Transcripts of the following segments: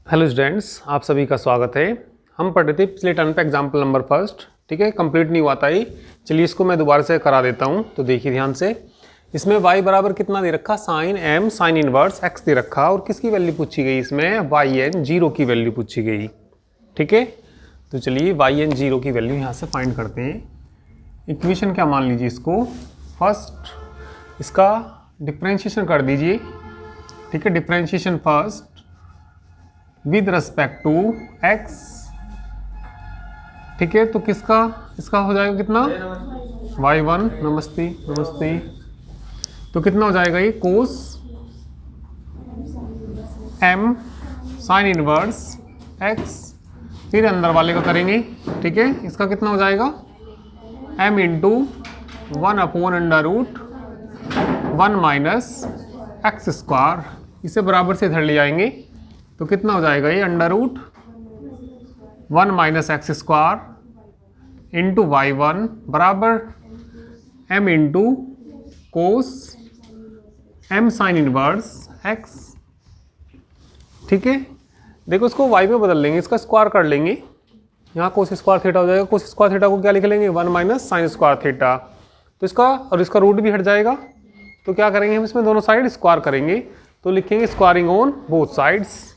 Hello students, आप सभी का स्वागत है। हम पढ़ रहे थे पिछले टर्म पे एग्जाम्पल नंबर फर्स्ट, ठीक है। कंप्लीट नहीं हुआ था ये। चलिए इसको मैं दोबारा से करा देता हूँ। तो देखिए ध्यान से, इसमें y बराबर कितना दे रखा, sine m sine inverse x दे रखा और किसकी वैल्यू पूछी गई, इसमें yn 0 की वैल्यू पूछी गई, ठीक है। तो चलिए yn 0 की वैल्यू यहाँ से फाइंड करते हैं। इक्वेशन क्या मान लीजिए इसको, फर्स्ट इसका डिफ्रेंशिएशन कर दीजिए, ठीक है। Differentiation first with respect to x, ठीक है। तो किसका, इसका हो जाएगा कितना, y1, नमस्ते नमस्ते। तो कितना हो जाएगा ये, कोस m साइन इनवर्स x, फिर अंदर वाले का करेंगे, ठीक है। इसका कितना हो जाएगा, m into 1/√1 minus x square, इसे बराबर से इधर ले जाएंगे तो कितना हो जाएगा ये, √1 minus x square into y1 बराबर m into cos m sine inverse x, ठीक है। देखो इसको y में बदल लेंगे, इसका स्क्वायर कर लेंगे, यहाँ कोस स्क्वायर थीटा हो जाएगा। कोस स्क्वायर थीटा को क्या लिख लेंगे, 1 माइनस साइन स्क्वायर थीटा। तो इसका और इसका रूट भी हट जाएगा। तो क्या करेंगे हम, इसमें दोनों साइड स्क्वायर करेंगे, तो लिखेंगे squaring on both sides,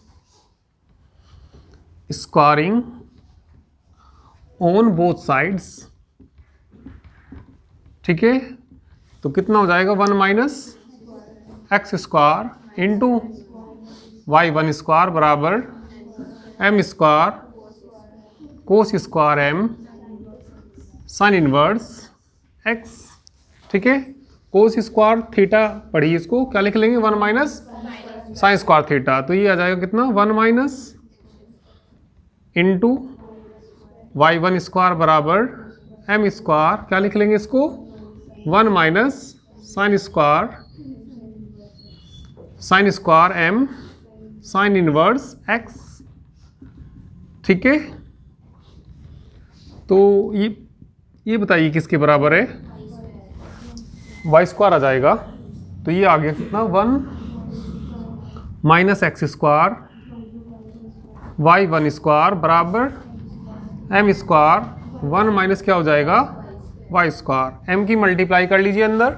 squaring on both sides, ठीक है। तो कितना हो जाएगा, 1 minus x square into y1 square बराबर m square cos square m sine inverse x, ठीक है। कोस स्क्वायर थीटा पढ़िए, इसको क्या लिख लेंगे, 1 माइनस साइन स्क्वायर थीटा। तो ये आ जाएगा कितना, 1 माइनस इंटू y1 स्क्वायर बराबर m स्क्वायर, क्या लिख लेंगे इसको, 1 minus sine square m sine inverse x, ठीक है। तो ये बताइए किसके बराबर है, y स्क्वायर आ जाएगा। तो ये आ गया कितना, 1 minus x square y1 square बराबर m स्क्वायर, 1 माइनस क्या हो जाएगा, y स्क्वायर। m की मल्टीप्लाई कर लीजिए अंदर,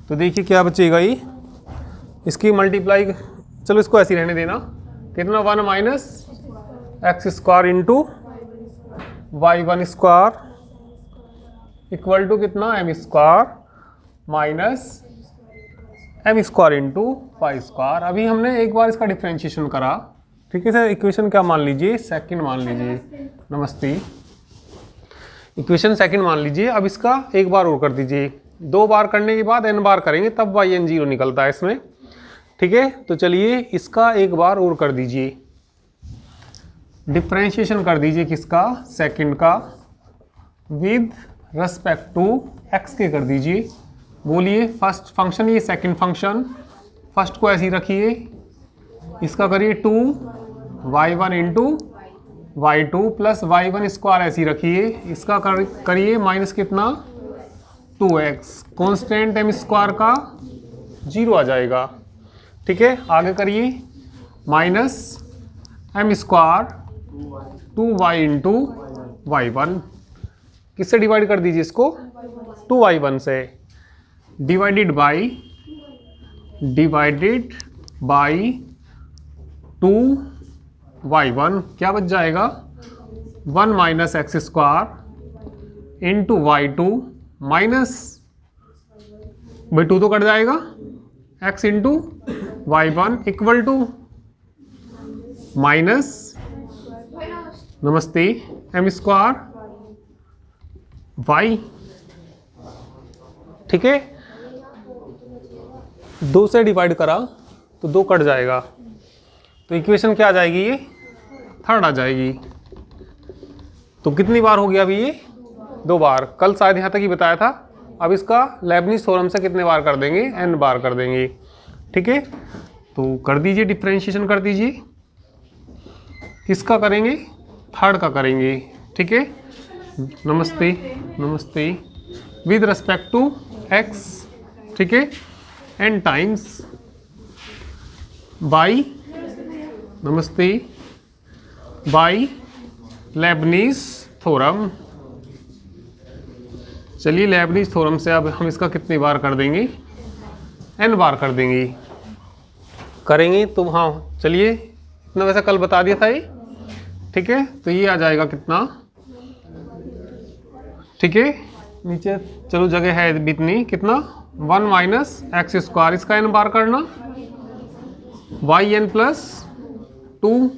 तो देखिए क्या बचेगा ये, इसकी मल्टीप्लाई, चलो इसको ऐसे ही रहने देना, कितना, 1 minus x square into y1 square equal to कितना, m square minus m square into y square. अभी हमने एक बार इसका डिफ्रेंशिएशन करा, ठीक है सर। इक्वेशन क्या मान लीजिए, सेकंड मान लीजिए, नमस्ते। इक्वेशन सेकंड मान लीजिए। अब इसका एक बार और कर दीजिए, 2 बार करने के बाद n बार करेंगे तब yn 0 निकलता है इसमें, ठीक है। तो चलिए इसका एक बार और कर दीजिए, डिफ्रेंशिएशन कर दीजिए किसका, सेकंड का, विद रिस्पेक्ट टू x के कर दीजिए। बोलिए फर्स्ट फंक्शन, ये सेकंड फंक्शन, फर्स्ट को ऐसे ही रखिए, इसका करिए 2y1 into y2 plus y1 square ऐसे ही रखिए, इसका करिए माइनस कितना, 2x, कॉन्स्टेंट m स्क्वायर का 0 आ जाएगा, ठीक है। आगे करिए minus m square 2y into y1, किससे डिवाइड कर दीजिए इसको, 2y1 से, डिवाइडेड बाई 2y1, क्या बच जाएगा, 1 minus x square into y2 minus, भाई 2 तो कट जाएगा, x into y1 equal to minus, नमस्ते, m स्क्वायर y, ठीक है। 2 से डिवाइड करा तो 2 कट जाएगा, तो इक्वेशन क्या आ जाएगी, ये थर्ड आ जाएगी। तो कितनी बार हो गया अभी ये, 2 बार। कल शायद यहाँ तक ही बताया था। अब इसका लेबनिज थ्योरम से कितने बार कर देंगे, n बार कर देंगे, ठीक है। तो कर दीजिए, डिफ्रेंशिएशन कर दीजिए, किसका करेंगे, थर्ड का करेंगे, ठीक है। नमस्ते नमस्ते, विद रिस्पेक्ट टू x, ठीक है, n टाइम्स बाई, नमस्ते, बाई लेबनीज थ्योरम। चलिए लेबनीज थ्योरम से अब हम इसका कितनी बार कर देंगे, n बार कर देंगे, करेंगे तो हाँ चलिए इतना वैसा कल बता दिया था ये, ठीक है। तो ये आ जाएगा कितना, ठीक है, नीचे चलो जगह है इतनी, कितना 1 माइनस एक्स स्क्वायर, इसका n बार करना, वाई एन प्लस 2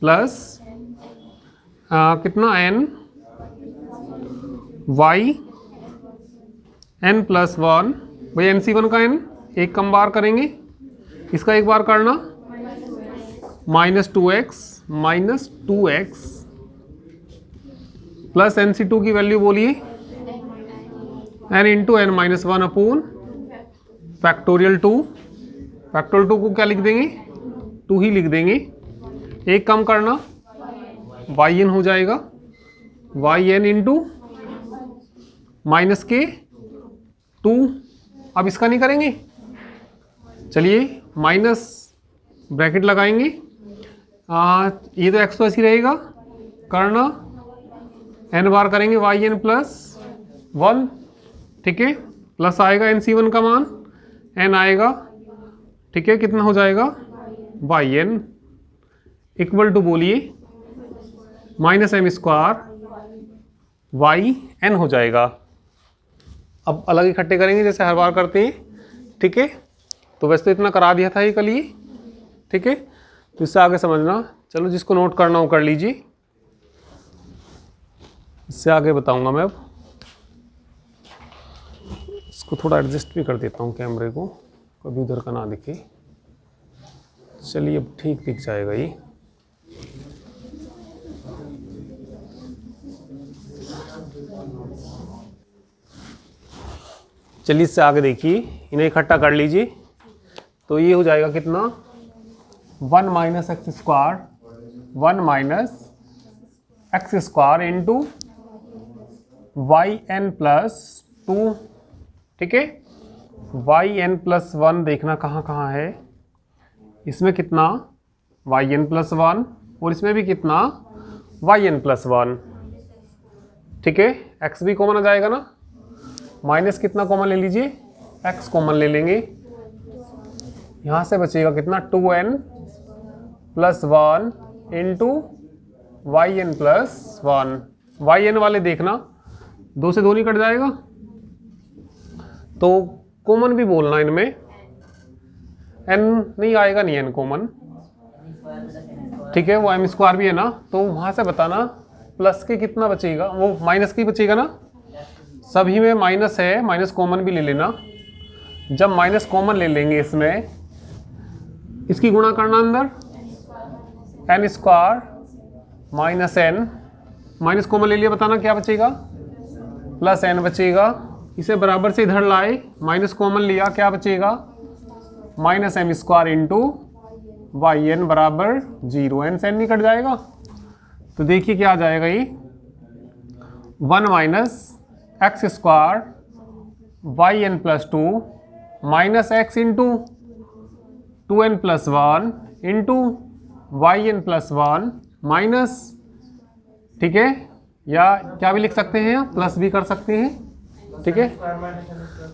प्लस कितना n वाई n प्लस 1, भाई एन सी 1 का n एक कम बार करेंगे, इसका एक बार करना minus two x plus n c 2 की वैल्यू बोलिए n into n minus 1 upon factorial 2, factorial 2 को क्या लिख देंगे, 2 ही लिख देंगे, एक कम करना वाई एन हो जाएगा, वाई एन इंटू माइनस के 2, अब इसका नहीं करेंगे, चलिए माइनस ब्रैकेट लगाएंगे, ये तो एक्स तो ऐसी रहेगा, करना n बार करेंगे वाई एन प्लस 1, ठीक है, प्लस आएगा एन सी 1 का मान, n आएगा, ठीक है, कितना हो जाएगा वाई एन इक्वल टू बोलिए minus m square y n हो जाएगा। अब अलग इकट्ठे करेंगे जैसे हर बार करते हैं, ठीक है। तो वैसे तो इतना करा दिया था ये कल ही, ठीक है, तो इससे आगे समझना, चलो जिसको नोट करना हो कर लीजिए, इससे आगे बताऊंगा मैं। अब इसको थोड़ा एडजस्ट भी कर देता हूँ कैमरे को, कभी उधर का ना दिखे, चलिए अब ठीक दिख जाएगा ये। चलिए इससे आगे देखिए, इन्हें इकट्ठा कर लीजिए, तो ये हो जाएगा कितना 1 minus x square, 1 minus x square into y n plus 2, ठीक है, वाई एन प्लस 1 देखना कहाँ कहाँ है, इसमें कितना वाई एन प्लस 1 और इसमें भी कितना वाई एन प्लस 1, ठीक है, एक्स भी कॉमन आ जाएगा ना, माइनस कितना कॉमन ले लीजिए, एक्स कॉमन ले लेंगे, यहाँ से बचेगा कितना 2n plus 1 into y n plus 1, y n वाले देखना 2 से 2 नहीं कट जाएगा, तो कॉमन भी बोलना इनमें, n नहीं आएगा, नहीं n कॉमन, ठीक है, वो एम स्क्वायर भी है ना, तो वहाँ से बताना प्लस के कितना बचेगा, वो माइनस की बचेगा ना, सभी में माइनस है, माइनस कॉमन भी ले लेना, जब माइनस कॉमन ले लेंगे इसमें, इसकी गुणा करना अंदर n square minus n, minus common ले लिया, बताना क्या बचेगा प्लस एन बचेगा, इसे बराबर से इधर लाए, माइनस कॉमन लिया, क्या बचेगा minus m square into y n बराबर 0, एन से एन नहीं कट जाएगा, तो देखिए क्या आ जाएगा ये 1 minus x square y n plus 2 minus x into 2n plus 1 into y n plus 1 minus, ठीक है, या क्या भी लिख सकते हैं, प्लस भी कर सकते हैं, ठीक है,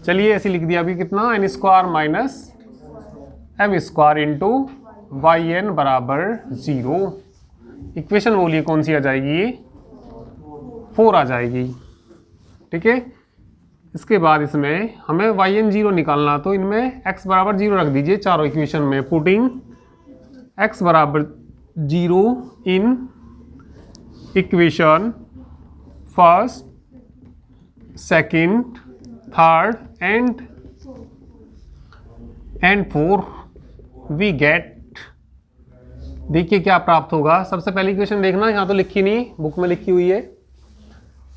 चलिए ऐसे लिख दिया अभी, कितना n square minus m square into y n बराबर 0, इक्वेशन बोलिए कौन सी आ जाएगी, ये 4 आ जाएगी, ठीक है। इसके बाद इसमें हमें वाई एन 0 निकालना, तो इनमें x बराबर 0 रख दीजिए चारों इक्वेशन में, पुटिंग x बराबर 0 in equation first, second, third and fourth, we get, देखिए क्या प्राप्त होगा। सबसे पहली इक्वेशन देखना, यहाँ तो लिखी नहीं, बुक में लिखी हुई है,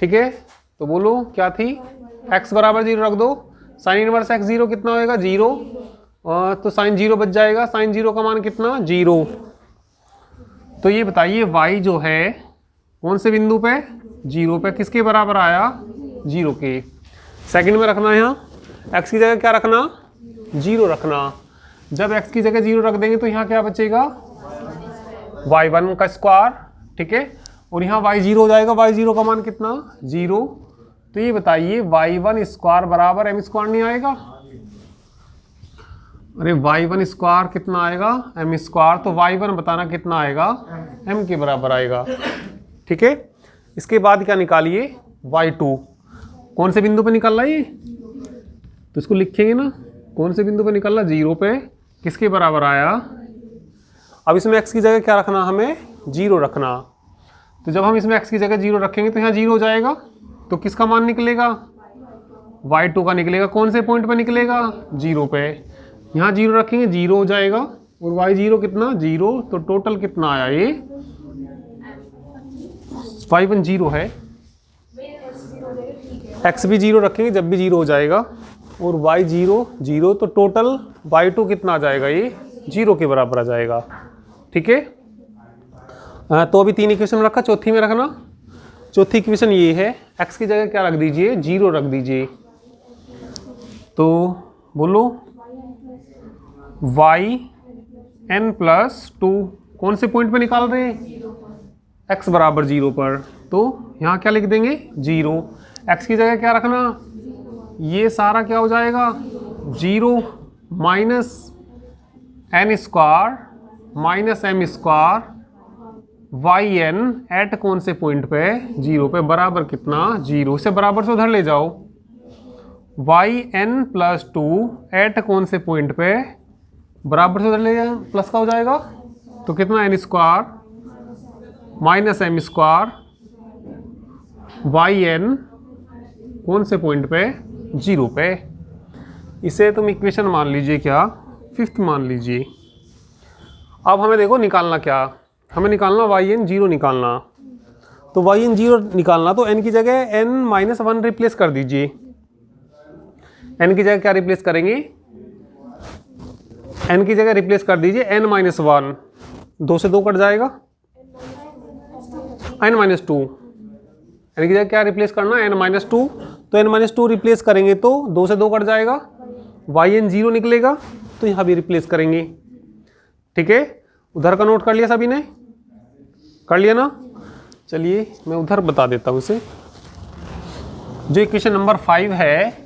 ठीक है, तो बोलो क्या थी, x बराबर 0 रख दो, साइन इनवर्स x 0 कितना होएगा 0, तो साइन 0 बच जाएगा, साइन 0 का मान कितना 0, तो ये बताइए y जो है कौन से बिंदु पे 0 पे किसके बराबर आया 0 के, सेकंड में रखना है, यहाँ x की जगह क्या रखना 0 रखना, जब x की जगह 0 रख देंगे तो यहाँ क्या बचेगा y1 का स्क्वायर ठीक है। और यहाँ y0 हो जाएगा, y0 का मान कितना 0। तो ये बताइए y1 स्क्वायर बराबर m स्क्वायर नहीं आएगा? अरे y1 स्क्वायर कितना आएगा m स्क्वायर, तो y1 बताना कितना आएगा m के बराबर आएगा, ठीक है। इसके बाद क्या निकालिए y2, कौन से बिंदु पे निकल रहा है ये, तो इसको लिखेंगे ना, कौन से बिंदु पे निकल रहा 0 पे, किसके बराबर आया। अब इसमें x की जगह क्या रखना, हमें 0 रखना। तो जब हम इसमें x की जगह 0 रखेंगे तो यहाँ 0 हो जाएगा, तो किसका मान निकलेगा y2 का निकलेगा। कौन से पॉइंट पे निकलेगा 0 पे, यहाँ 0 रखेंगे 0 हो जाएगा, और y0 कितना 0, तो टोटल कितना आया ये y1 0 है, x भी 0 रखेंगे जब भी 0 हो जाएगा, और y0 0, तो टोटल y2 कितना आ जाएगा ये 0 के बराबर आ जाएगा, ठीक है। तो अभी 3 इक्वेशन रखा, चौथी में रखना। चौथी इक्वेशन ये है, x की जगह क्या रख दीजिए 0 रख दीजिए। तो बोलो yn+2 कौन से पॉइंट पे निकाल रहे हैं, x बराबर 0 पर, तो यहाँ क्या लिख देंगे 0। x की जगह क्या रखना, ये सारा क्या हो जाएगा 0 minus n square minus m square yn at कौन से पॉइंट पे 0 पे, बराबर कितना 0, से बराबर से उधर ले जाओ। yn+2 एट कौन से पॉइंट पे, बराबर से उधर ले जाओ, प्लस का हो जाएगा, तो कितना n square minus m square yn कौन से पॉइंट पे 0 पे। इसे तुम इक्वेशन मान लीजिए क्या 5th मान लीजिए। अब हमें देखो निकालना क्या, हमें निकालना yn0 निकालना। तो yn0 निकालना, तो n की जगह n-1 रिप्लेस कर दीजिए। n की जगह क्या रिप्लेस करेंगे, n की जगह रिप्लेस कर दीजिए n-1, 2 से 2 कट जाएगा, n-2, n की जगह क्या रिप्लेस करना n-2, तो n-2 रिप्लेस करेंगे तो 2 से 2 कट जाएगा, yn0 निकलेगा, तो यहाँ भी रिप्लेस करेंगे, ठीक है। उधर का नोट कर लिया सभी ने, कर लिया ना। चलिए मैं उधर बता देता हूँ इसे। जो इक्वेशन नंबर 5 है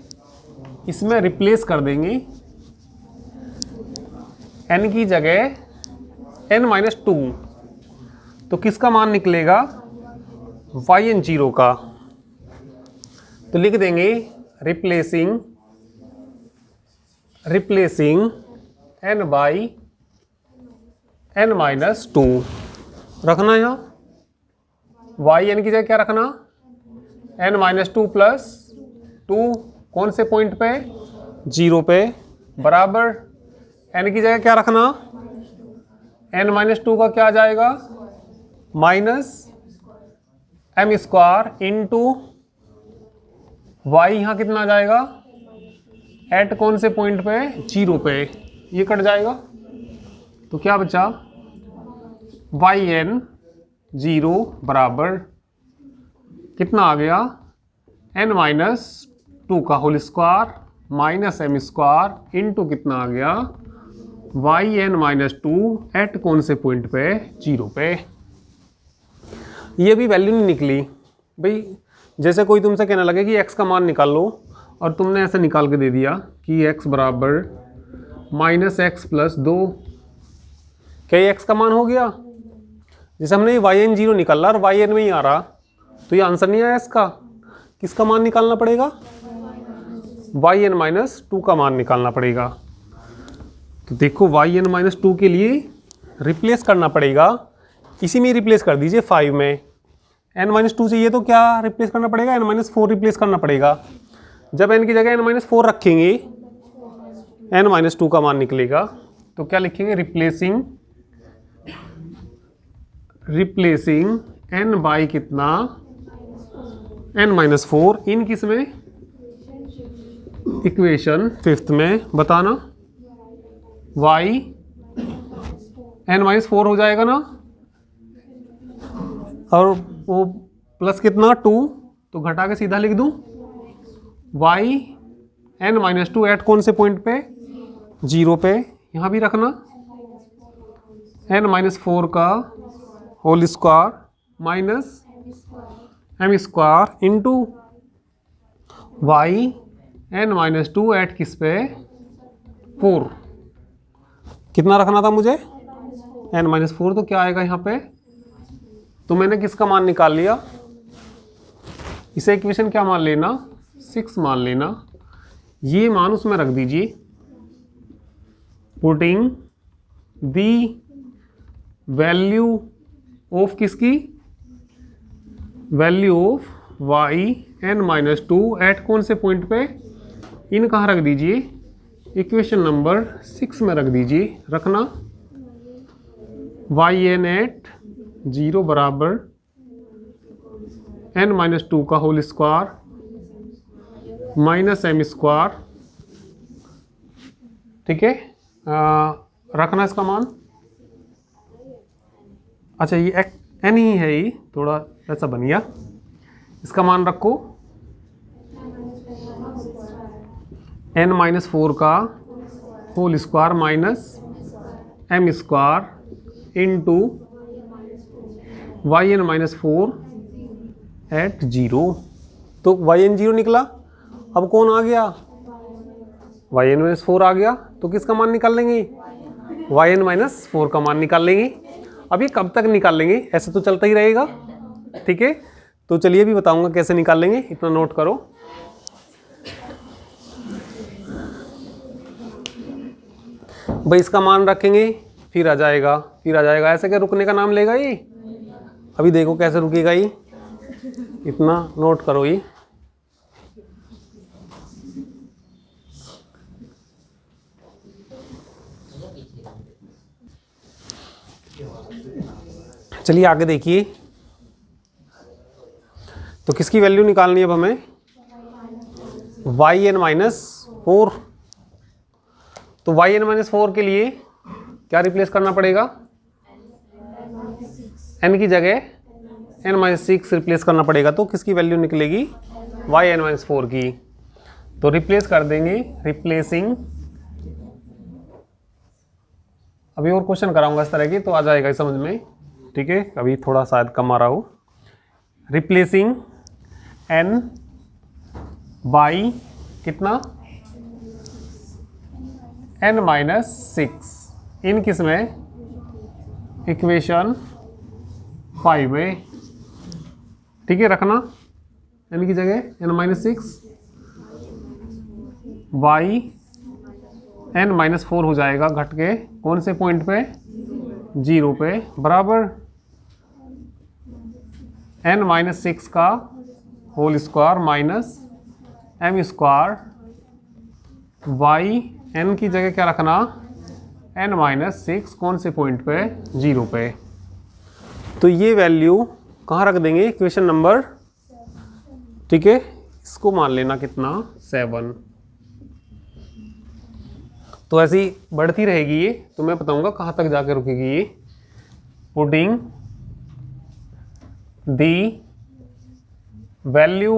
इसमें रिप्लेस कर देंगे n की जगह n-2, तो किसका मान निकलेगा yn0 का, तो लिख देंगे रिप्लेसिंग n बाई n-2 रखना। यहाँ yn की जगह क्या रखना n-2 प्लस 2 कौन से पॉइंट पे 0 पे, बराबर n की जगह क्या रखना n-2 का क्या आ जाएगा minus m square into y, यहाँ कितना आ जाएगा एट कौन से पॉइंट पे 0 पे, ये कट जाएगा, तो क्या बचा yn0 बराबर कितना आ गया n-2 का whole square minus m square into कितना आ गया yn-2 एट कौन से पॉइंट पे 0 पे। ये भी वैल्यू नहीं निकली भाई। जैसे कोई तुमसे कहने लगे कि x का मान निकाल लो, और तुमने ऐसे निकाल के दे दिया कि x बराबर -x+2, क्या ये x का मान हो गया। जैसे हमने yn0 निकाला और yn में ही आ रहा, तो ये आंसर नहीं आया इसका। किसका मान निकालना पड़ेगा yn-2 का मान निकालना पड़ेगा। तो देखो yn-2 के लिए रिप्लेस करना पड़ेगा, इसी में रिप्लेस कर दीजिए 5 में। n-2 चाहिए तो क्या रिप्लेस करना पड़ेगा n-4 रिप्लेस करना पड़ेगा। जब n की जगह n-4 रखेंगे n-2 का मान निकलेगा, तो क्या लिखेंगे रिप्लेसिंग n बाई कितना n-4 इन किस में इक्वेशन 5th में बताना y n-4 हो जाएगा ना, और वो प्लस कितना 2, तो घटा के सीधा लिख दूं y n-2 एट कौन से पॉइंट पे 0 पे, यहाँ भी रखना n-4 का whole square minus m square into y n minus 2 at किस पे 4। कितना रखना था मुझे एन माइनस 4, तो क्या आएगा यहाँ पे, तो मैंने किसका मान निकाल लिया, इसे इक्वेशन क्या मान लेना 6 मान लेना। ये मान उसमें रख दीजिए, पुटिंग दी वैल्यू ऑफ किसकी, value of y n minus 2 at कौन से पॉइंट पे, इन कहाँ रख दीजिए, इक्वेशन नंबर 6 में रख दीजिए। रखना वाई एन एट 0 बराबर एन माइनस 2 का whole square minus m square, ठीक है। रखना इसका मान, अच्छा ये एन ही है, ये थोड़ा ऐसा बन गया, इसका मान रखो एन माइनस 4 का whole square minus m square into y n minus 4 at 0। तो वाई एन 0 निकला, अब कौन आ गया, वाई एन माइनस 4 आ गया, तो किसका मान निकाल लेंगे, वाई एन माइनस 4 का मान निकाल लेंगे। अब ये कब तक निकाल लेंगे, ऐसे तो चलता ही रहेगा, ठीक है। तो चलिए भी बताऊंगा कैसे निकाल लेंगे, इतना नोट करो। भाई इसका मान रखेंगे फिर आ जाएगा, ऐसे क्या रुकने का नाम लेगा ये, अभी देखो कैसे रुकेगा ये, इतना नोट करो ये। चलिए आगे देखिए, तो किसकी वैल्यू निकालनी है अब हमें, वाई एन माइनस 4। तो वाई एन माइनस 4 के लिए क्या रिप्लेस करना पड़ेगा, एन की जगह एन माइनस 6 रिप्लेस करना पड़ेगा। तो किसकी वैल्यू निकलेगी, वाई एन माइनस 4 की। तो रिप्लेस कर देंगे, रिप्लेसिंग, अभी और क्वेश्चन कराऊंगा इस तरह की तो आ जाएगा समझ में, ठीक है। अभी थोड़ा शायद कम आ रहा हो। रिप्लेसिंग एन बाई कितना, एन माइनस 6 इन किस में, इक्वेशन 5 में, ठीक है। रखना एन की जगह n minus 6, y n minus 4 हो जाएगा घट के कौन से पॉइंट पे, 0 पे, बराबर एन माइनस 6 का whole square minus m square, y n की जगह क्या रखना, एन माइनस 6 कौन से पॉइंट पे, 0 पे। तो ये वैल्यू कहाँ रख देंगे, इक्वेशन नंबर, ठीक है। इसको मान लेना कितना 7। तो ऐसी बढ़ती रहेगी ये, तो मैं बताऊंगा कहाँ तक जाकर रुकेगी ये। पुटिंग दी वैल्यू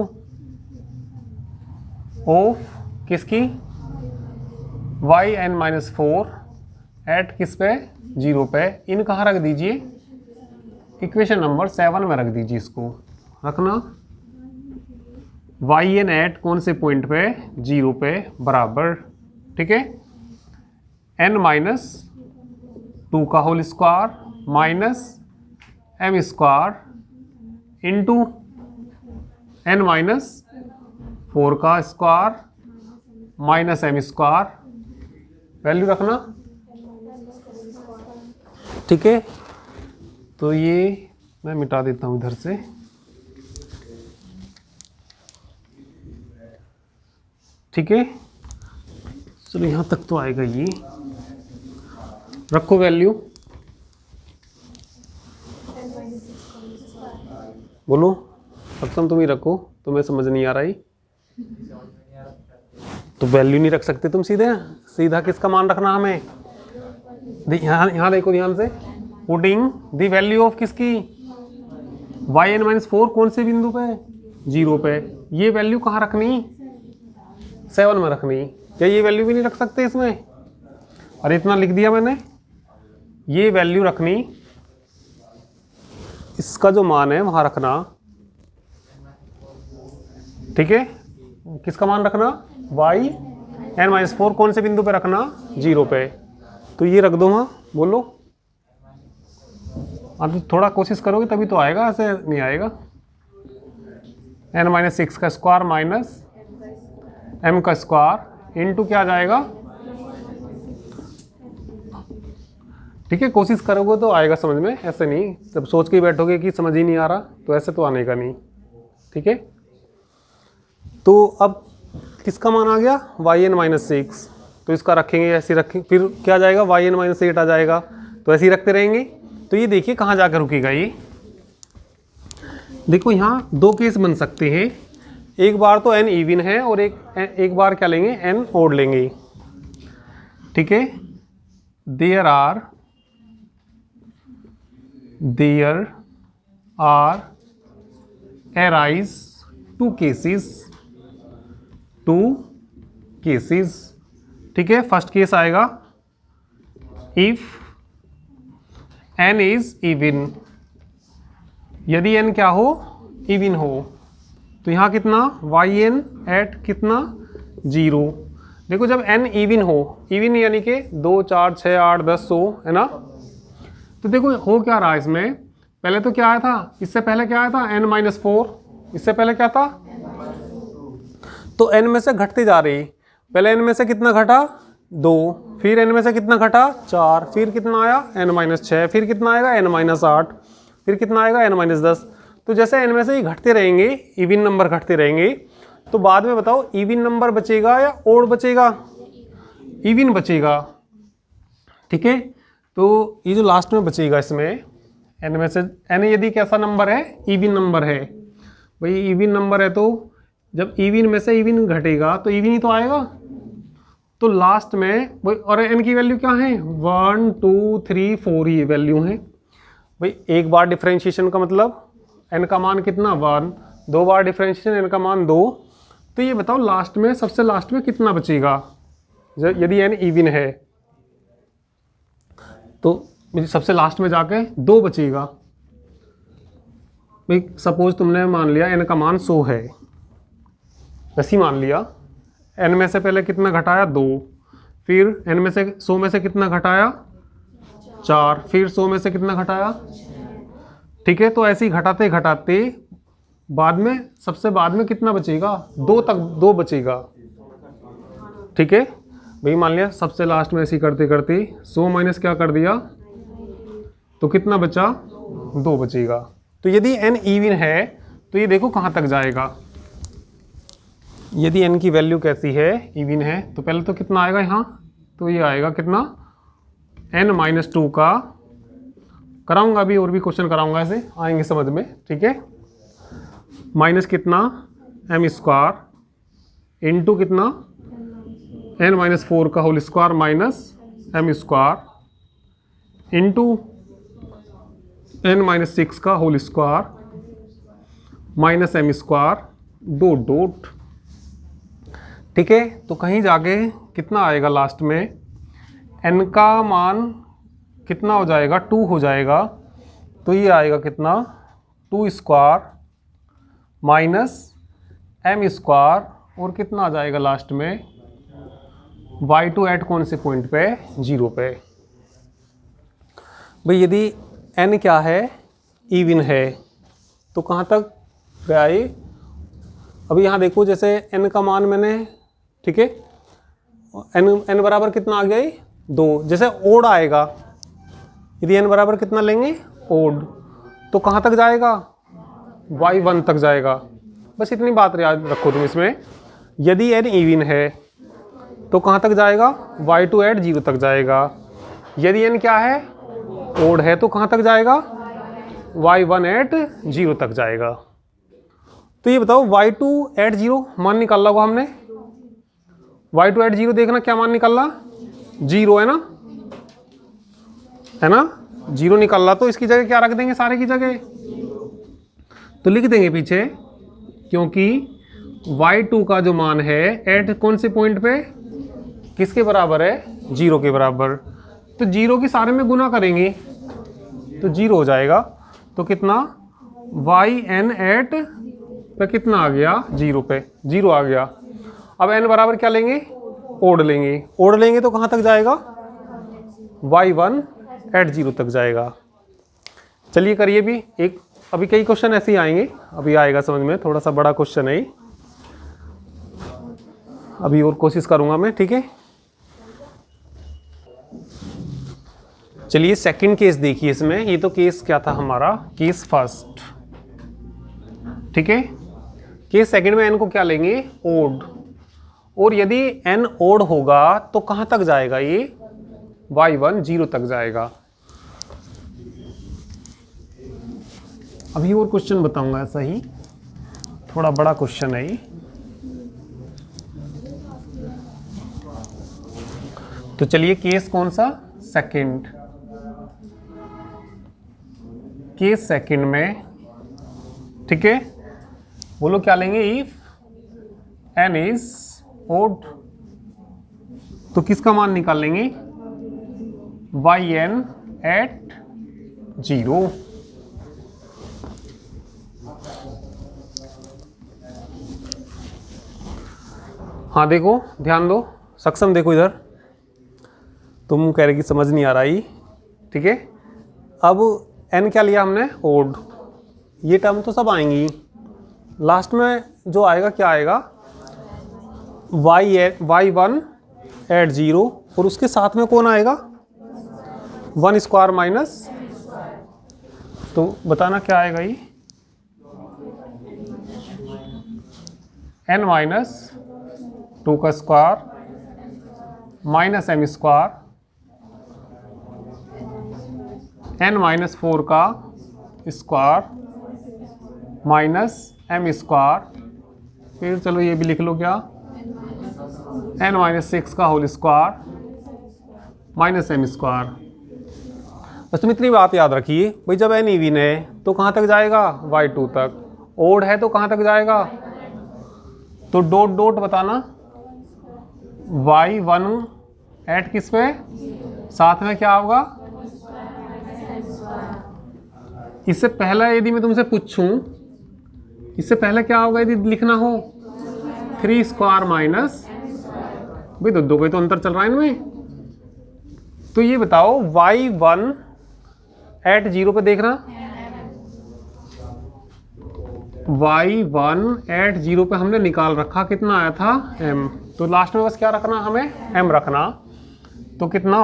ऑफ किसकी, वाई एन माइनस 4 एट किस पे, 0 पे, इन कहाँ रख दीजिए, इक्वेशन नंबर 7 में रख दीजिए। इसको रखना वाई एन एट कौन से पॉइंट पे, 0 पे, बराबर, ठीक है, एन माइनस 2 का whole square minus m square into n minus 4 का square minus m square, value रखना, ठीक है। तो ये मैं मिटा देता हूँ इधर से, ठीक है। चलो यहाँ तक तो आएगा ये, रखो वैल्यू, बोलो सक्षम तुम ही रखो, तुम्हें समझ नहीं आ रहा ही तो वैल्यू नहीं रख सकते तुम, सीधा किसका मान रखना हमें, यहाँ देखो ध्यान से, पुटिंग द वैल्यू ऑफ किसकी, वाई एन माइनस 4 कौन से बिंदु पे, 0 पे। ये वैल्यू कहाँ रखनी, 7 में रखनी। क्या ये वैल्यू भी नहीं रख सकते इसमें, अरे इतना लिख दिया मैंने, ये वैल्यू रखनी इसका जो मान है वहाँ रखना, ठीक है। किसका मान रखना, y n-4 कौन से बिंदु पे रखना, 0 पे। तो ये रख दो वहाँ, बोलो। अब तो थोड़ा कोशिश करोगे तभी तो आएगा, ऐसे नहीं आएगा। n-6 का स्क्वायर माइनस m का स्क्वायर इंटू क्या आ जाएगा, ठीक है। कोशिश करोगे तो आएगा समझ में, ऐसे नहीं जब सोच के ही बैठोगे कि समझ ही नहीं आ रहा तो ऐसे तो आने का नहीं, ठीक है। तो अब किसका मान आ गया, yn-6, तो इसका रखेंगे ऐसे रखें, फिर क्या आ जाएगा yn-8 आ जाएगा, तो ऐसे ही रखते रहेंगे। तो ये देखिए कहाँ जाकर रुकेगा ये, देखो यहाँ दो केस बन सकते हैं, एक बार तो n इवन है और एक बार क्या लेंगे, n ओड लेंगे, ठीक है। There are arise two cases, ठीक है। फर्स्ट केस आएगा इफ n इज इवन, यदि n क्या हो, इवन हो। तो यहाँ कितना, yn एट कितना, 0। देखो जब n इवन हो, इवन यानी कि 2, 4, 6, 8, 10, 100 है ना। तो देखो हो क्या रहा है इसमें, पहले तो क्या आया था, इससे पहले क्या आया था n-4, इससे पहले क्या था, तो n में से घटती जा रही, पहले n में से कितना घटा, 2, फिर n में से कितना घटा, 4, फिर कितना आया n-6, फिर कितना आएगा n-8, फिर कितना आएगा n-10। तो जैसे n में से ही घटते रहेंगे, इवन नंबर घटते रहेंगे, तो बाद में बताओ इवन नंबर बचेगा या ओड बचेगा, इवन बचेगा, ठीक है। तो ये जो लास्ट में बचेगा इसमें n में से, n यदि कैसा नंबर है, इवन नंबर है, भाई इवन नंबर है, तो जब इवन में से इवन घटेगा तो इवन ही तो आएगा। तो लास्ट में भाई, और n की वैल्यू क्या है, 1, 2, 3, 4 ये वैल्यू है भाई। एक बार डिफरेंशिएशन का मतलब n का मान कितना, 1, 2 बार डिफरेंशिएशन n का मान 2। तो ये बताओ लास्ट में, सबसे लास्ट में कितना बचेगा, यदि n इवन है तो सबसे लास्ट में जाके 2 बचेगा भाई। सपोज तुमने मान लिया n का मान 100 है, वैसे ही मान लिया, n में से पहले कितना घटाया, 2, फिर n में से 100 में से कितना घटाया, 4, फिर 100 में से कितना घटाया, ठीक है। तो ऐसे ही घटाते घटाते बाद में, सबसे बाद में कितना बचेगा, 2 तक 2 बचेगा, ठीक है भाई। मान लिया सबसे लास्ट में ऐसे ही करते करते 100 माइनस क्या कर दिया, तो कितना बचा, 2 बचेगा। तो यदि n इवन है तो ये देखो कहाँ तक जाएगा, यदि n की वैल्यू कैसी है, इवन है, तो पहले तो कितना आएगा यहाँ, तो ये आएगा कितना, n-2 का, कराऊंगा अभी और भी क्वेश्चन कराऊंगा, ऐसे आएंगे समझ में, ठीक है। माइनस कितना, m² इंटू कितना, n-4 का whole square minus m² into n-6 का whole square minus m², dot, ठीक है। तो कहीं जाके कितना आएगा लास्ट में, n का मान कितना हो जाएगा, 2 हो जाएगा। तो ये आएगा कितना, 2² माइनस m² और कितना आ जाएगा लास्ट में, y2 एट कौन से पॉइंट पे, 0 पे। भाई यदि n क्या है, इवन है, तो कहाँ तक गया ये। अभी यहाँ देखो जैसे n का मान मैंने, ठीक है, n बराबर कितना आ गया, 2, जैसे ओड आएगा, यदि n बराबर कितना लेंगे, ओड, तो कहाँ तक जाएगा, y1 तक जाएगा। बस इतनी बात याद रखो तुम इसमें, यदि n इवन है तो कहाँ तक जाएगा, y2 एट 0 तक जाएगा। यदि n क्या है, ओड है, तो कहाँ तक जाएगा, y1 एट 0 तक जाएगा। तो ये बताओ y2 एट 0 मान निकाला होगा हमने, y2 एट 0 देखना क्या मान निकाला, 0 है ना, 0 निकाला। तो इसकी जगह क्या रख देंगे, सारे की जगह तो लिख देंगे पीछे, क्योंकि y2 का जो मान है एट कौन से पॉइंट पे, किसके बराबर है, 0 के बराबर। तो 0 की सारे में गुना करेंगे तो 0 हो जाएगा। तो कितना वाई एन एट पे कितना आ गया 0 पे 0 आ गया। अब n बराबर क्या लेंगे ओड लेंगे तो कहाँ तक जाएगा y1 एट 0 तक जाएगा। चलिए करिए भी एक, अभी कई क्वेश्चन ऐसे ही आएंगे, अभी आएगा समझ में, थोड़ा सा बड़ा क्वेश्चन है, अभी और कोशिश करूंगा मैं, ठीक है। चलिए सेकंड केस देखिए इसमें, ये तो केस क्या था हमारा, केस फर्स्ट, ठीक है। केस सेकंड में n को क्या लेंगे ओड, और यदि n ओड होगा तो कहां तक जाएगा ये y1 0 तक जाएगा। अभी और क्वेश्चन बताऊंगा ऐसा ही, थोड़ा बड़ा क्वेश्चन है ये। तो चलिए केस कौन सा सेकंड, केस सेकंड में, ठीक है, बोलो क्या लेंगे इफ n इज ओड, तो किसका मान निकाल लेंगे yn एट 0। हाँ देखो ध्यान दो, सक्षम देखो इधर, तुम कह रहे कि समझ नहीं आ रहा ही, ठीक है। अब n क्या लिया हमने ओड, ये टर्म तो सब आएंगी, लास्ट में जो आएगा क्या आएगा y1 एट 0, और उसके साथ में कौन आएगा 1 स्क्वायर माइनस, तो बताना क्या आएगा ये n माइनस 2 का square minus m square n minus 4 का स्क्वायर माइनस m स्क्वायर, फिर चलो ये भी लिख लो क्या n माइनस 6 का whole square minus m square. बस तुम इतनी बात याद रखिए भाई, जब n इवन है तो कहाँ तक जाएगा y2 तक, ओड है तो कहाँ तक जाएगा, तो डॉट डॉट बताना y1 एट किस पे, साथ में क्या होगा, इससे पहला यदि मैं तुमसे पूछूं, इससे पहले क्या होगा यदि लिखना हो 3 स्क्वायर माइनस, भाई दो कोई तो अंतर चल रहा है इनमें, तो ये बताओ y1 एट 0 पे देखना, y1 एट 0 पे हमने निकाल रखा कितना आया था m, तो लास्ट में बस क्या रखना हमें m रखना, तो कितना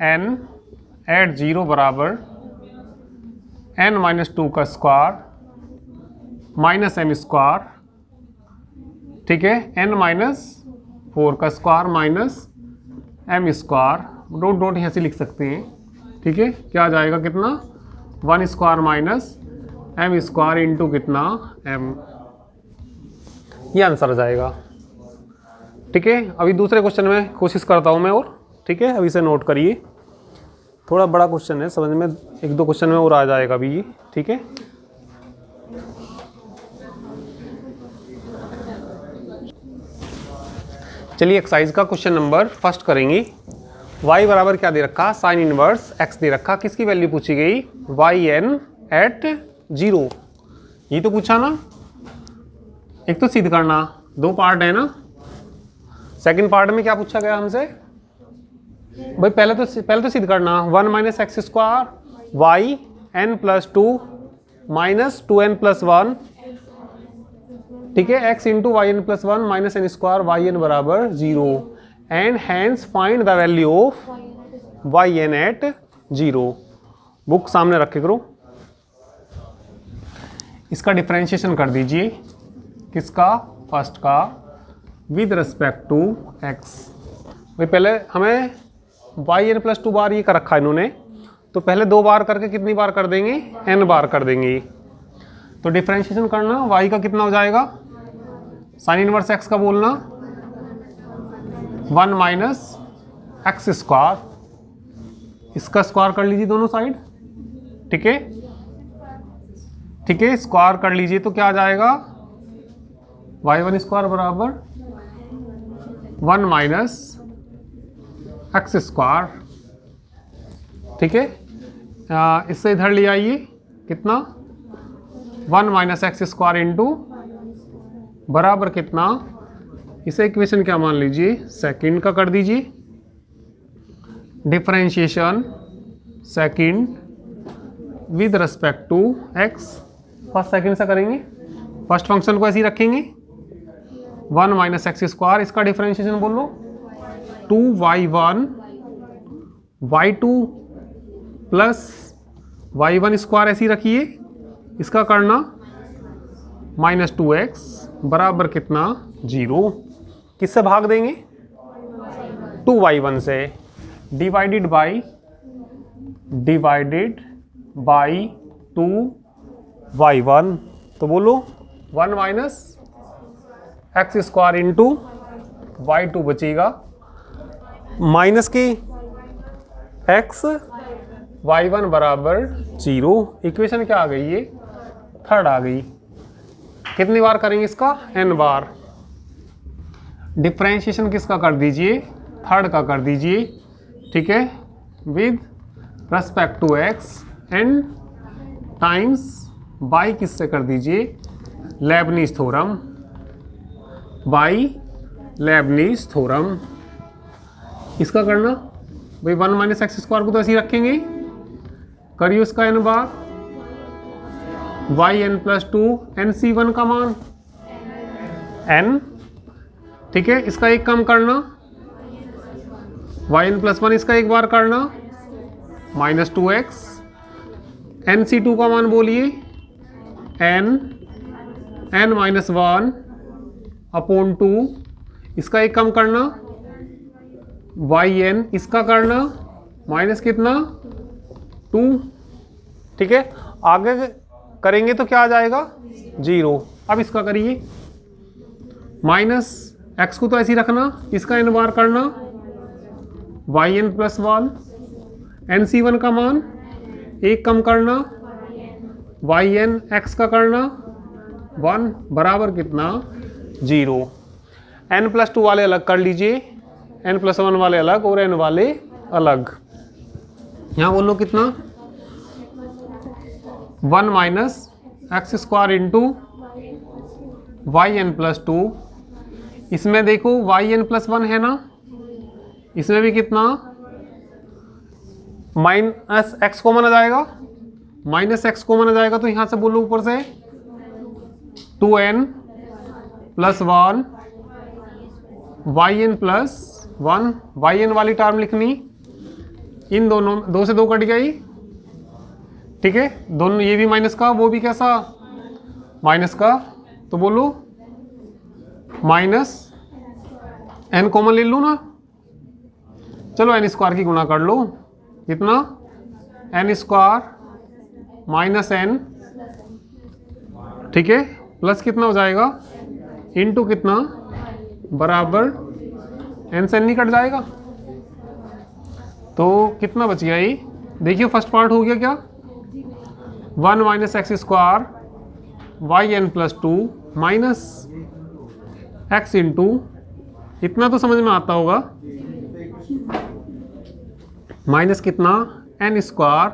yn एट 0 बराबर n माइनस 2 का स्क्वायर माइनस m स्क्वायर, ठीक है, n माइनस 4 का square minus m square, dot dot यहाँ से लिख सकते हैं, ठीक है। क्या आ जाएगा कितना 1 square minus m square into कितना m, ये आंसर आ जाएगा, ठीक है। अभी दूसरे क्वेश्चन में कोशिश करता हूँ मैं और, ठीक है, अभी से नोट करिए, थोड़ा बड़ा क्वेश्चन है, समझ में एक दो क्वेश्चन में और आ जाएगा अभी ये, ठीक है। चलिए एक्सरसाइज का क्वेश्चन नंबर फर्स्ट करेंगे। y बराबर क्या दे रखा, साइन इनवर्स x दे रखा, किसकी वैल्यू पूछी गई yn एट 0, ये तो पूछा ना, एक तो सिद्ध करना, दो पार्ट है ना, सेकंड पार्ट में क्या पूछा गया हमसे भाई, पहले तो सिद्ध करना 1 minus x square y n plus 2 minus 2n plus 1, ठीक है, x इंटू y n plus 1 minus n square y n बराबर 0, and hence find the value of y n at 0। Book सामने रखे करो, इसका डिफरेंशिएशन कर दीजिए, किसका फर्स्ट का विद रिस्पेक्ट टू x। भाई पहले हमें वाई एन प्लस 2 बार ये कर रखा है इन्होंने, तो पहले 2 बार करके कितनी बार कर देंगे n बार कर देंगे, तो डिफरेंशिएशन करना y का कितना हो जाएगा, साइन इनवर्स x का बोलना 1 माइनस एक्स स्क्वायर, इसका स्क्वायर कर लीजिए दोनों साइड, ठीक है, ठीक है, स्क्वायर कर लीजिए तो क्या आ जाएगा y1 स्क्वायर बराबर 1 माइनस एक्स स्क्वायर, ठीक है। इससे इधर ले आइए कितना 1 माइनस एक्स स्क्वायर इंटू बराबर कितना, इसे इक्वेशन क्या मान लीजिए सेकंड का कर दीजिए, differentiation second with respect to x, first second से करेंगे, फर्स्ट फंक्शन को ऐसे ही रखेंगे 1 माइनस एक्स स्क्वायर, इसका डिफरेंशिएशन बोलो 2y1 y2 plus y1 square ऐसे ही रखिए, इसका करना -2x बराबर कितना 0, किससे भाग देंगे 2y1 से, डिवाइडेड बाई 2y1, तो बोलो 1 minus x square into y2 बचेगा, माइनस के x y1 बराबर 0, इक्वेशन क्या आ गई ये थर्ड आ गई। कितनी बार करेंगे इसका n बार, डिफरेंशिएशन किसका कर दीजिए थर्ड का कर दीजिए, ठीक है, with respect to x and times by किससे कर दीजिए Leibniz theorem, by Leibniz theorem, इसका करना भाई 1 माइनस एक्स स्क्वायर को तो ऐसे ही रखेंगे, करिए उसका n बार, वाई एन प्लस 2 NC1 का मान n, ठीक है, इसका एक कम करना yn प्लस 1, इसका एक बार करना -2x, NC2 का मान बोलिए n माइनस 1 अपॉन 2, इसका एक कम करना yn, इसका करना माइनस कितना 2, ठीक है, आगे करेंगे तो क्या आ जाएगा 0। अब इसका करिए माइनस एक्स को तो ऐसे ही रखना, इसका n बार करना yn प्लस 1, NC1 का मान एक कम करना yn, x का करना 1 बराबर कितना 0, n प्लस 2 वाले अलग कर लीजिए, n प्लस 1 वाले अलग और n वाले अलग, यहाँ बोलो कितना 1 minus x square into yn plus 2, इसमें देखो yn प्लस 1 है ना, इसमें भी कितना माइनस एक्स कॉमन आ जाएगा, माइनस एक्स कॉमन आ जाएगा, तो यहाँ से बोलो ऊपर से 2n plus 1 yn plus 1, yn वाली टर्म लिखनी, इन दोनों दो से दो कट गई, ठीक है, दोनों ये भी माइनस का वो भी कैसा माइनस का, तो बोलो माइनस n कॉमन ले लो ना, चलो n स्क्वायर की गुणा कर लो, कितना n स्क्वायर माइनस n, ठीक है, प्लस कितना हो जाएगा इनटू कितना बराबर n से n नहीं कट जाएगा, तो कितना बच गया ये, देखिए फर्स्ट पार्ट हो गया क्या 1 minus x square yn plus 2 minus x into, इतना तो समझ में आता होगा, माइनस कितना n स्क्वायर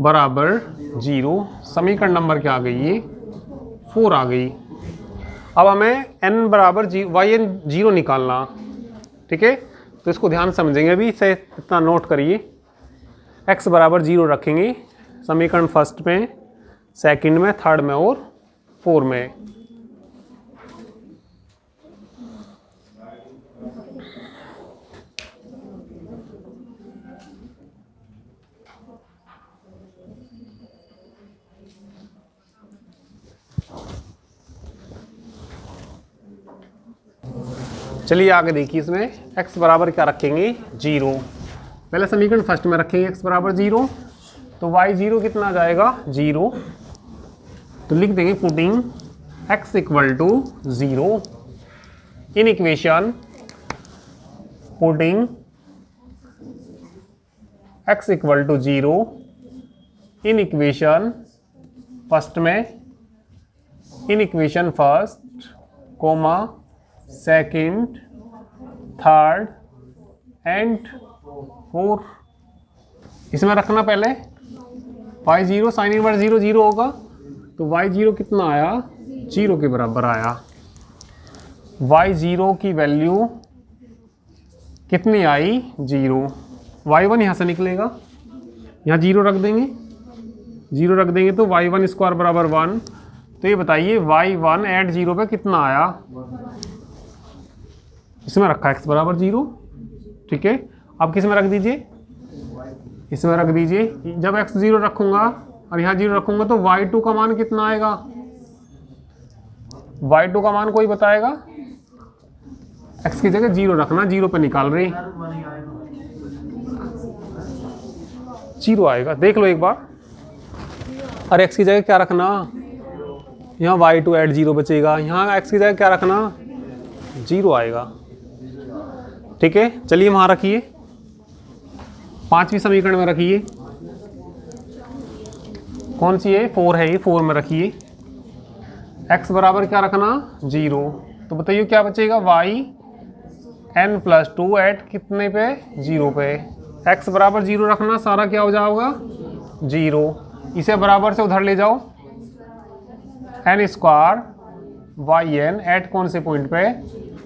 बराबर 0, समीकरण नंबर क्या आ गई ये 4 आ गई। अब हमें n बराबर yn 0 निकालना, ठीक है, तो इसको ध्यान समझेंगे, अभी इसे इतना नोट करिए, x बराबर 0 रखेंगे समीकरण फर्स्ट में, सेकंड में, थर्ड में और 4 में। चलिए आगे देखिए, इसमें x बराबर क्या रखेंगे 0, पहले समीकरण फर्स्ट में रखेंगे x बराबर 0, तो y0 कितना आ जाएगा 0, तो लिख देंगे putting x equal to 0 in equation, putting x equal to 0 in equation first में, in equation first comma second third and 4, इसमें रखना पहले y zero sine inverse zero zero होगा, तो वाई जीरो कितना आया, जीरो के बराबर आया। वाई जीरो की वैल्यू कितनी आई, जीरो। वाई वन यहाँ से निकलेगा, यहाँ जीरो रख देंगे, जीरो रख देंगे तो वाई वन स्क्वायर बराबर वन। तो ये बताइए वाई वन एट जीरो पे कितना आया, इसमें रखा एक्स बराबर जीरो, ठीक है। अब किस में रख दीजिए, इसमें रख दीजिए। जब एक्स जीरो रखूंगा और यहाँ जीरो रखूंगा तो वाई टू का मान कितना आएगा, वाई टू का मान कोई बताएगा, एक्स की जगह जीरो रखना, जीरो पे निकाल रहे, जीरो आएगा, देख लो एक बार। और एक्स की जगह क्या रखना, यहाँ वाई टू एट जीरो बचेगा, यहाँ एक्स की जगह क्या रखना, जीरो आएगा, ठीक है। चलिए वहाँ रखिए, पांचवी समीकरण में रखिए, कौन सी है, फोर है, ये फोर में रखिए। एक्स बराबर क्या रखना, जीरो। तो बताइए क्या बचेगा, y n plus two at कितने पे, जीरो पे। एक्स बराबर जीरो रखना, सारा क्या हो जाएगा, जीरो। इसे बराबर से उधर ले जाओ, n square y n at कौन से पॉइंट पे,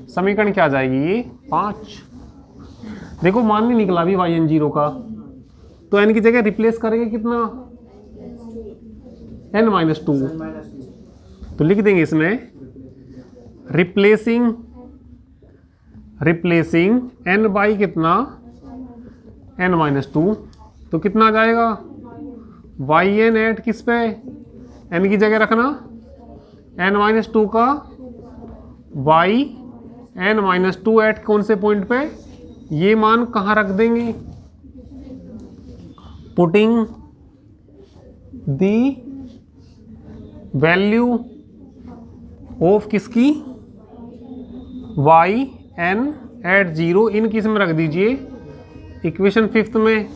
समीकरण क्या आ जाएगी, 5। देखो मान नहीं निकला अभी वाई एन जीरो का, तो एन की जगह रिप्लेस करेंगे कितना, एन माइनस टू। तो लिख देंगे इसमें रिप्लेसिंग एन बाई कितना, एन माइनस टू। तो कितना आ जाएगा, वाई एन एट किस पे, एन की जगह रखना एन माइनस टू का y n minus two at कौन से पॉइंट पे, ये मान कहाँ रख देंगे, पुटिंग दी वैल्यू ऑफ किसकी, y n at zero, in किस में रख दीजिए, इक्वेशन फिफ्थ में।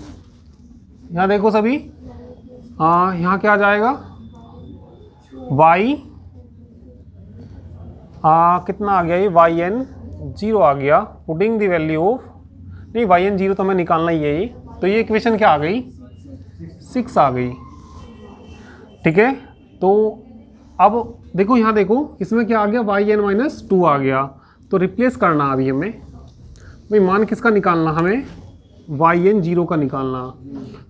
यहाँ देखो सभी, यहाँ क्या आ जाएगा, वाई कितना आ गया, ये वाई एन जीरो आ गया, पुटिंग दी वैल्यू ऑफ, नहीं वाई एन जीरो तो हमें निकालना ही है ये, तो ये इक्वेशन क्या आ गई, 6 आ गई, ठीक है। तो अब देखो यहाँ देखो, इसमें क्या आ गया, वाई एन माइनस टू आ गया, तो रिप्लेस करना अभी हमें, भाई मान किसका निकालना, हमें वाई एन जीरो का निकालना।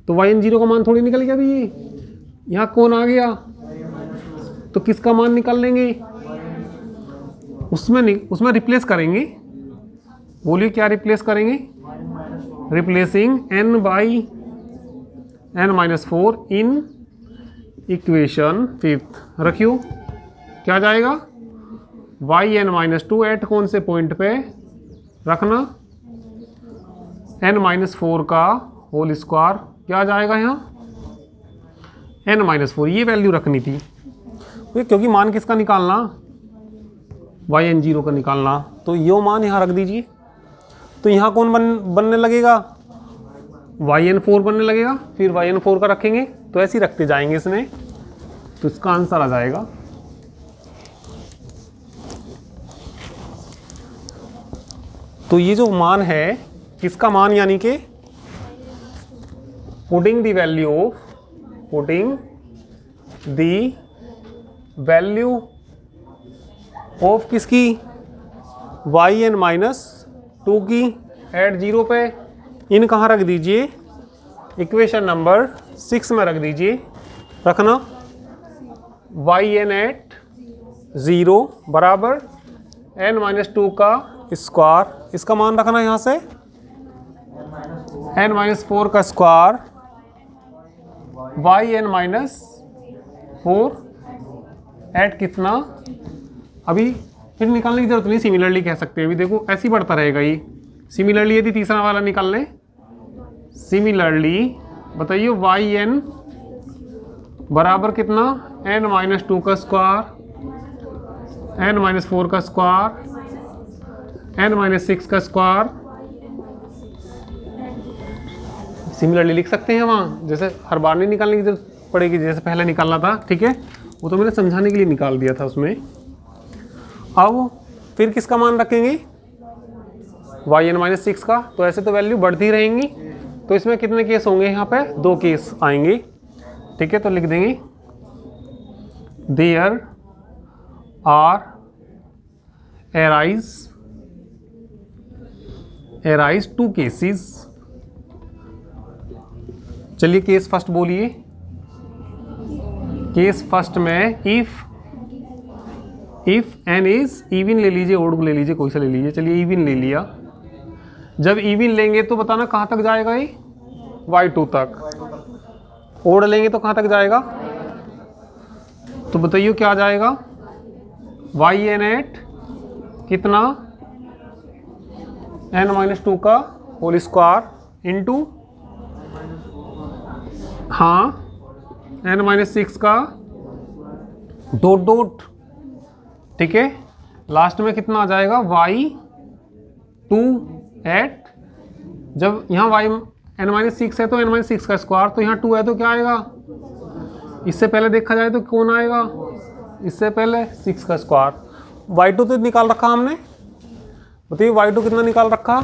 तो वाई एन जीरो का मान थोड़ी निकल गया अभी, ये यहाँ कौन आ गया, तो किसका मान निकाल लेंगे, उसमें रिप्लेस करेंगे। बोलिए क्या रिप्लेस करेंगे, replacing n by n minus four in equation fifth. रखियो क्या जाएगा, y n minus two at कौन से पॉइंट पे रखना, एन माइनस फोर का होल स्क्वायर, क्या आ जाएगा यहाँ एन माइनस फोर, ये वैल्यू रखनी थी क्योंकि मान किसका निकालना, वाई एन जीरो का निकालना। तो यो मान यहाँ रख दीजिए, तो यहाँ कौन बनने लगेगा, वाई एन फोर बनने लगेगा, फिर वाई एन फोर का रखेंगे, तो ऐसे ही रखते जाएंगे इसमें, तो इसका आंसर आ जाएगा तो ये जो मान है किसका मान, यानी कि पुटिंग दी वैल्यू ऑफ किसकी, वाई एन माइनस टू की एट जीरो पे, इन कहाँ रख दीजिए, इक्वेशन नंबर 6 में रख दीजिए। रखना वाई एन एट ज़ीरो बराबर एन माइनस टू का स्क्वायर, इसका मान रखना यहाँ से एन माइनस फोर का square, y n minus four at कितना, अभी फिर निकालने की जरूरत नहीं, सिमिलरली कह सकते हैं। अभी देखो ऐसे ही बढ़ता रहेगा ये, सिमिलरली यदि तीसरा वाला निकाल लें, सिमिलरली बताइए वाई एन बराबर कितना, एन माइनस टू का स्क्वायर, एन माइनस फोर का स्क्वायर, एन माइनस सिक्स का स्क्वायर, सिमिलरली लिख सकते हैं वहाँ, जैसे हर बार नहीं निकालने की जरूरत पड़ेगी, जैसे पहले निकालना था, ठीक है, वो तो मैंने समझाने के लिए निकाल दिया था उसमें। अब फिर किसका मान रखेंगे, वाई एन माइनस सिक्स का, तो ऐसे तो वैल्यू बढ़ती रहेंगी, तो इसमें कितने केस होंगे, यहाँ पे 2 केस आएंगे, ठीक है, तो लिख देंगे there are arise two cases. चलिए केस फर्स्ट बोलिए। केस फर्स्ट में इफ एन इज इवन ले लीजिए, ओड ले लीजिए, कोई सा ले लीजिए। चलिए इवन ले लिया। जब इवन लेंगे तो बताना कहाँ तक जाएगा ये, y2 तक। ओड लेंगे तो कहाँ तक जाएगा, तो बताइए क्या जाएगा, yn एट कितना n-2 का होल स्क्वायर इंटू हाँ n-6 का डॉट डॉट। ठीक है, लास्ट में कितना आ जाएगा y2 एट, जब यहाँ y n-6 है तो n-6 का स्क्वायर, तो यहाँ 2 है तो क्या आएगा, इससे पहले देखा जाए तो कौन आएगा, इससे पहले 6 का स्क्वायर। y2 तो निकाल रखा हमने, बताइए y2 कितना निकाल रखा,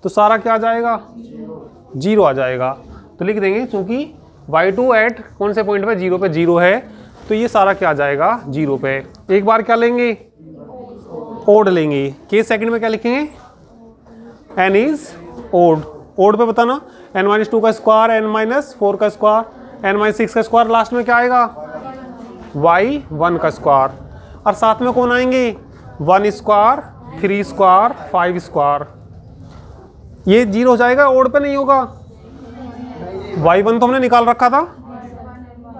तो सारा क्या आ जाएगा, 0 आ जाएगा। तो लिख देंगे चूंकि y2 एट कौन से पॉइंट पे, 0 पे 0 है, तो ये सारा क्या आ जाएगा 0 पे। एक बार क्या लेंगे, ओड लेंगे। केस सेकंड में क्या लिखेंगे, n इज ओड। ओड पे बताना n-2 का स्क्वायर, n-4 का स्क्वायर, n-6 का स्क्वायर, लास्ट में क्या आएगा y1 का स्क्वायर, और साथ में कौन आएंगे 1 स्क्वायर, 3 स्क्वायर, 5 स्क्वायर। ये 0 हो जाएगा, ओड पे नहीं होगा। y1 तो हमने निकाल रखा था,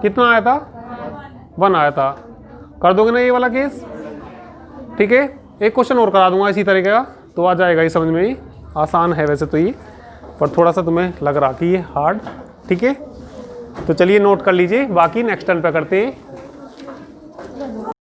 कितना आया था 1 आया था। कर दोगे ना ये वाला केस, ठीक है। एक क्वेश्चन और करा दूंगा इसी तरीके का, तो आ जाएगा ये समझ में। ही आसान है वैसे तो ये, पर थोड़ा सा तुम्हें लग रहा कि ये हार्ड, ठीक है। तो चलिए नोट कर लीजिए, बाकी नेक्स्ट टर्न पे करते हैं।